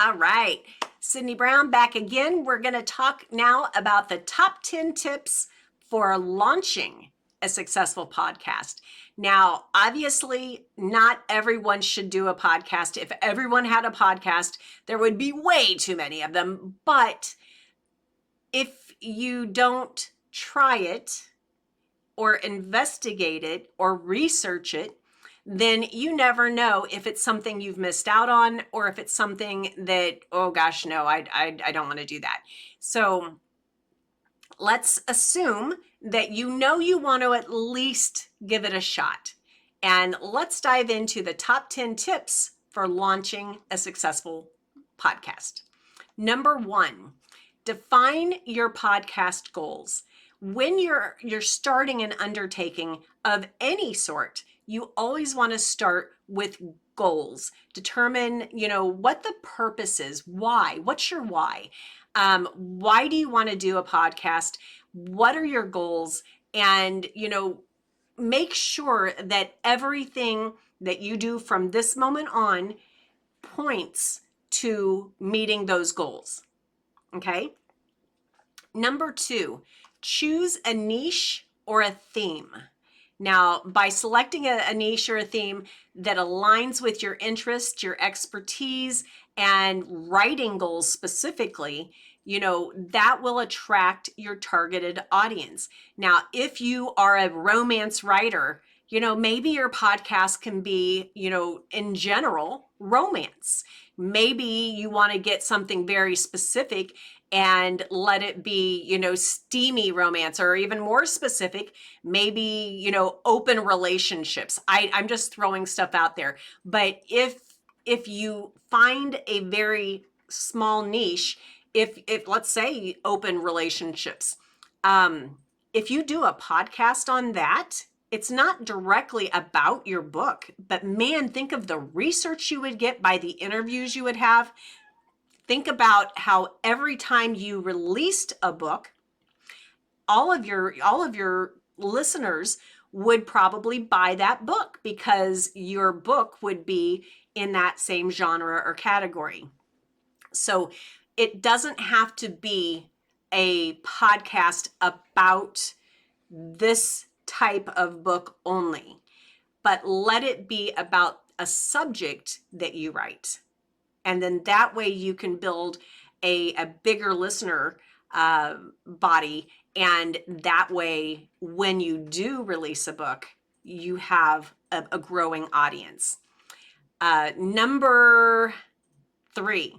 All right, Sydney Brown back again. We're going to talk now about the top 10 tips for launching a successful podcast. Now, obviously, not everyone should do a podcast. If everyone had a podcast, there would be way too many of them. But if you don't try it or investigate it or research it, then you never know if it's something you've missed out on or if it's something that, oh gosh, no, I don't want to do that. So let's assume that you know you want to at least give it a shot. And let's dive into the top 10 tips for launching a successful podcast. Number 1, define your podcast goals. When you're starting an undertaking of any sort, you always want to start with goals. Determine, what the purpose is. Why? What's your why? Why do you want to do a podcast? What are your goals? And, make sure that everything that you do from this moment on points to meeting those goals. Okay? Number 2, choose a niche or a theme. Now, by selecting a niche or a theme that aligns with your interest, your expertise, and writing goals specifically, that will attract your targeted audience. Now, if you are a romance writer, maybe your podcast can be, in general, romance. Maybe you want to get something very specific and let it be, steamy romance, or even more specific, maybe, open relationships. I'm just throwing stuff out there. But if you find a very small niche, if let's say open relationships, if you do a podcast on that, it's not directly about your book, but man, think of the research you would get by the interviews you would have. Think about how every time you released a book, all of your listeners would probably buy that book because your book would be in that same genre or category. So it doesn't have to be a podcast about this type of book only, but let it be about a subject that you write. And then that way you can build a bigger listener body. And that way, when you do release a book, you have a growing audience. Number 3,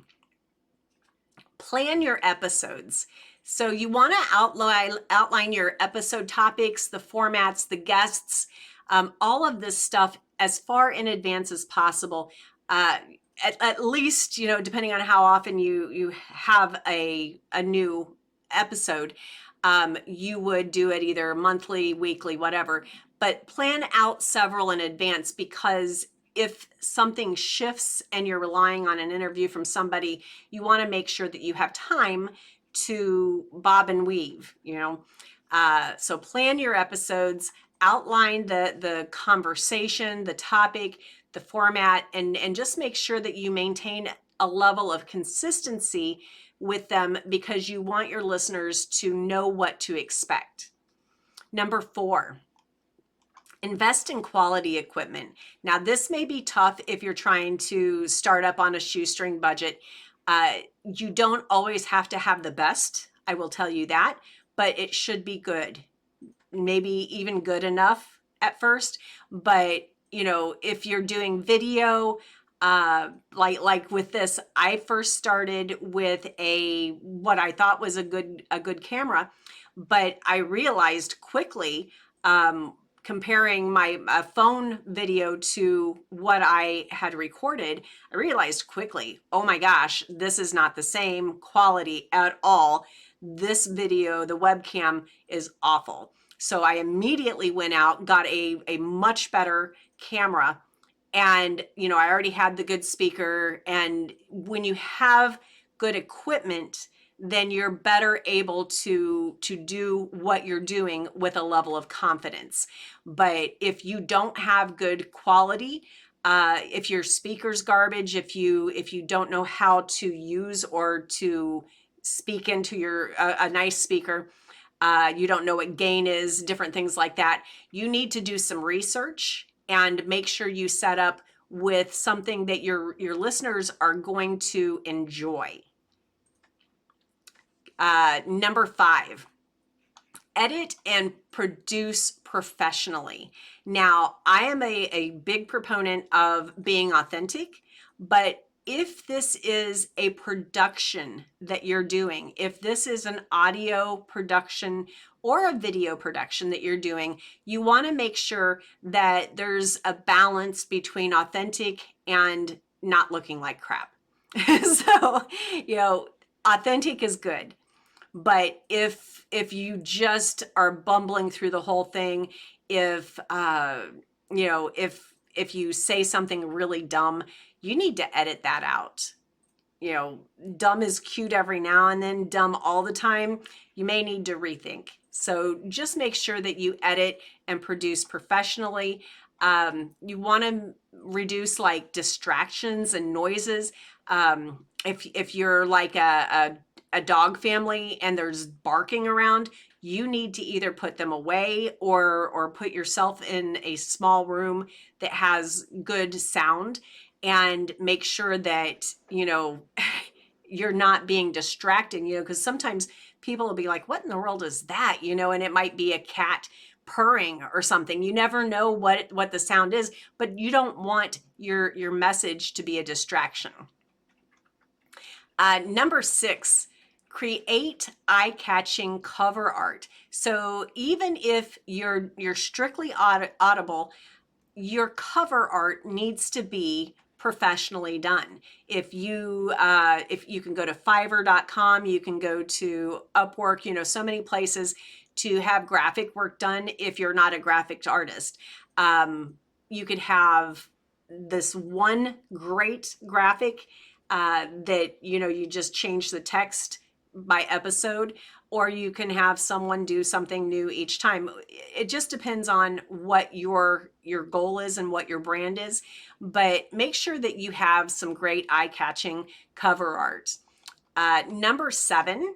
plan your episodes. So you want to outline your episode topics, the formats, the guests, all of this stuff as far in advance as possible. At least, depending on how often you have a new episode, you would do it either monthly, weekly, whatever, but plan out several in advance, because if something shifts and you're relying on an interview from somebody, you want to make sure that you have time to bob and weave, so plan your episodes, outline the conversation, the topic, the format, and just make sure that you maintain a level of consistency with them, because you want your listeners to know what to expect. Number 4, invest in quality equipment. Now, this may be tough if you're trying to start up on a shoestring budget. You don't always have to have the best, I will tell you that, but it should be good. Maybe even good enough at first, but if you're doing video, like with this, I first started with what I thought was a good camera, but I realized quickly, comparing my phone video to what I had recorded, I realized quickly, oh my gosh, this is not the same quality at all. This video, the webcam, is awful. So I immediately went out, got a much better camera, and I already had the good speaker. And when you have good equipment, then you're better able to do what you're doing with a level of confidence. But if you don't have good quality, If your speaker's garbage, if you don't know how to use or to speak into your a nice speaker, you don't know what gain is, different things like that, you need to do some research and make sure you set up with something that your listeners are going to enjoy. Number 5, edit and produce professionally. Now, I am a big proponent of being authentic, but if this is a production that you're doing, if this is an audio production or a video production that you're doing, you want to make sure that there's a balance between authentic and not looking like crap. So, authentic is good. But if you just are bumbling through the whole thing, if if you say something really dumb, you need to edit that out. Dumb is cute every now and then, dumb all the time, you may need to rethink. So just make sure that you edit and produce professionally. You want to reduce like distractions and noises. If you're like a dog family and there's barking around, you need to either put them away or put yourself in a small room that has good sound, and make sure that you're not being distracting, because sometimes people will be like, what in the world is that, and it might be a cat purring or something. You never know what the sound is, but you don't want your message to be a distraction. Number 6, create eye-catching cover art. So even if you're strictly audible, your cover art needs to be professionally done. If you can go to Fiverr.com, you can go to Upwork, so many places to have graphic work done. If you're not a graphic artist, you could have this one great graphic that you just change the text by episode, or you can have someone do something new each time. It just depends on what your goal is and what your brand is, but make sure that you have some great eye-catching cover art. Number 7,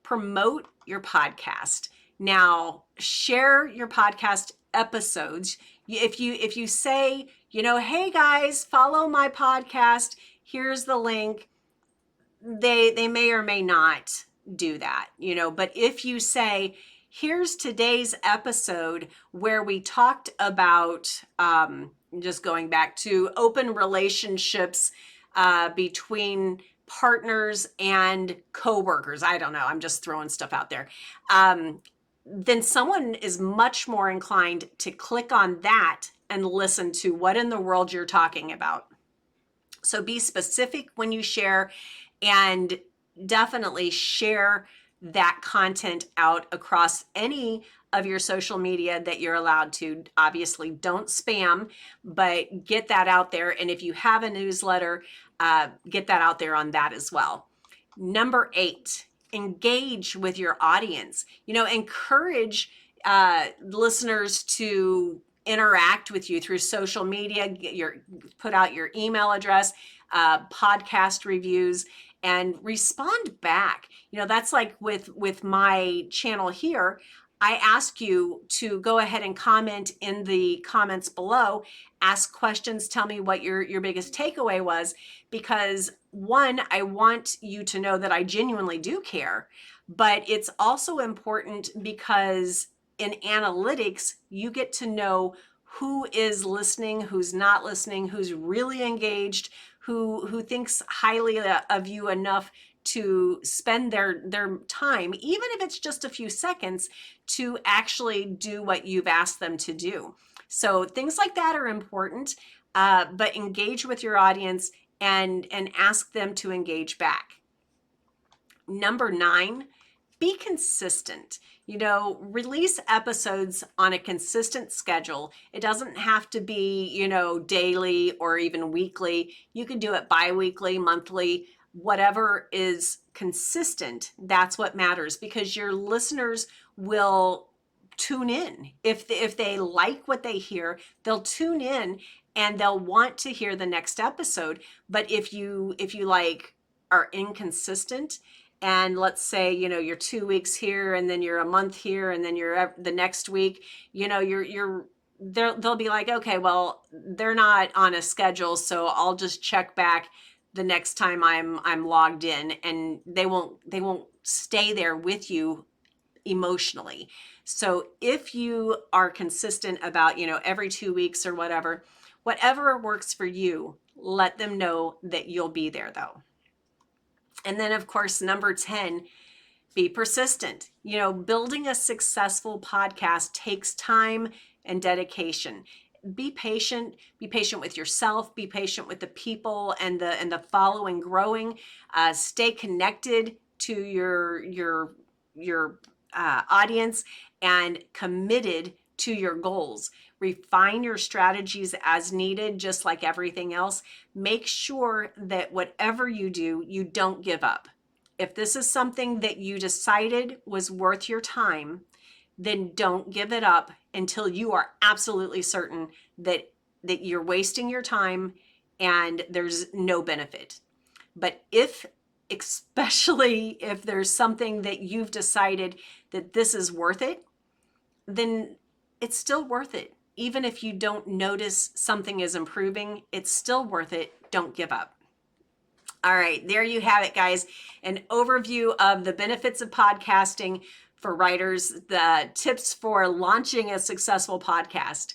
promote your podcast. Now, share your podcast episodes. If you say, hey guys, follow my podcast, here's the link, they may or may not do that, but if you say, here's today's episode where we talked about, just going back to open relationships between partners and coworkers, I don't know, I'm just throwing stuff out there, then someone is much more inclined to click on that and listen to what in the world you're talking about. So be specific when you share, and definitely share that content out across any of your social media that you're allowed to. Obviously, don't spam, but get that out there. And if you have a newsletter, get that out there on that as well. Number 8, engage with your audience. Encourage listeners to interact with you through social media. Put out your email address, podcast reviews, and respond back. That's like with my channel here. I ask you to go ahead and comment in the comments below, ask questions, tell me what your biggest takeaway was, because one, I want you to know that I genuinely do care, but it's also important because in analytics, you get to know who is listening, who's not listening, who's really engaged, who thinks highly of you enough to spend their time, even if it's just a few seconds, to actually do what you've asked them to do. So things like that are important, but engage with your audience and ask them to engage back. Number 9, be consistent. Release episodes on a consistent schedule. It doesn't have to be, daily or even weekly. You can do it bi-weekly, monthly, whatever is consistent. That's what matters, because your listeners will tune in. If they like what they hear, they'll tune in and they'll want to hear the next episode. But if you like are inconsistent, and let's say, you're 2 weeks here and then you're a month here and then you're the next week, you're they'll be like, okay, well, they're not on a schedule, so I'll just check back the next time I'm logged in, and they won't stay there with you emotionally. So if you are consistent about, every 2 weeks or whatever works for you, let them know that you'll be there though. And then, of course, number 10, be persistent. Building a successful podcast takes time and dedication. Be patient with yourself, be patient with the people and the following growing. Stay connected to your audience and committed to your goals. Refine your strategies as needed, just like everything else. Make sure that whatever you do, you don't give up. If this is something that you decided was worth your time, then don't give it up until you are absolutely certain that you're wasting your time and there's no benefit. But especially if there's something that you've decided that this is worth it, then it's still worth it. Even if you don't notice something is improving, it's still worth it. Don't give up. All right, there you have it, guys. An overview of the benefits of podcasting for writers, the tips for launching a successful podcast.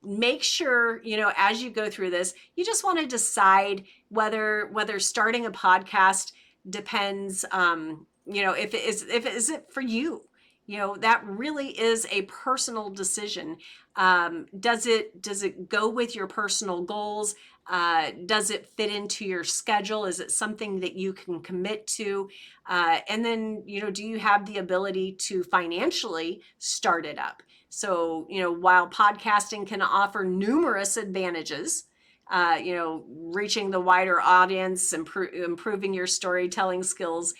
Make sure, as you go through this, you just want to decide whether starting a podcast depends, if it is it for you. That really is a personal decision. Does it go with your personal goals? Does it fit into your schedule? Is it something that you can commit to? And then, do you have the ability to financially start it up? So, while podcasting can offer numerous advantages, reaching the wider audience, improving your storytelling skills,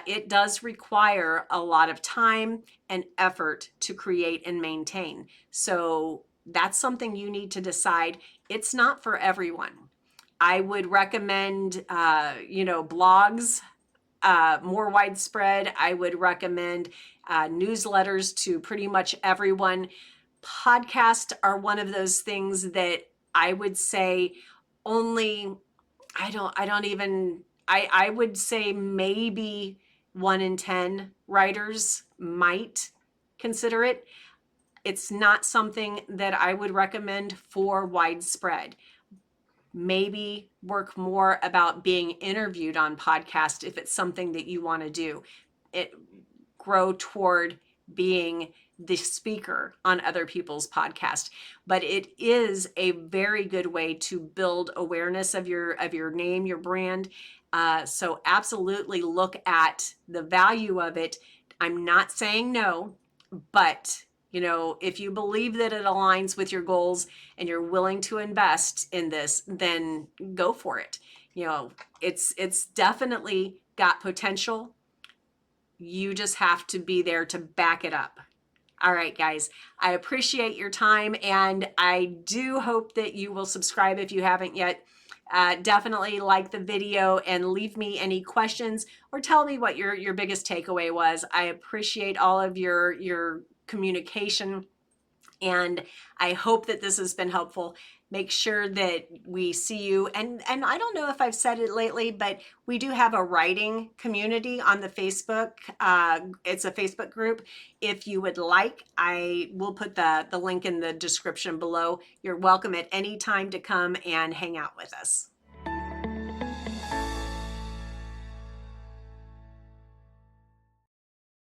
it does require a lot of time and effort to create and maintain. So that's something you need to decide. It's not for everyone. I would recommend, blogs, more widespread. I would recommend newsletters to pretty much everyone. Podcasts are one of those things that I would say only, I would say maybe 1 in 10 writers might consider it. It's not something that I would recommend for widespread. Maybe work more about being interviewed on podcast if it's something that you want to do. Grow toward being the speaker on other people's podcast. But it is a very good way to build awareness of your name, your brand. So absolutely look at the value of it. I'm not saying no, but if you believe that it aligns with your goals and you're willing to invest in this, then go for it. It's definitely got potential. You just have to be there to back it up. All right, guys, I appreciate your time, and I do hope that you will subscribe if you haven't yet. Definitely like the video and leave me any questions or tell me what your biggest takeaway was. I appreciate all of your communication, and I hope that this has been helpful. Make sure that we see you. And I don't know if I've said it lately, but we do have a writing community on the Facebook. It's a Facebook group. If you would like, I will put the link in the description below. You're welcome at any time to come and hang out with us.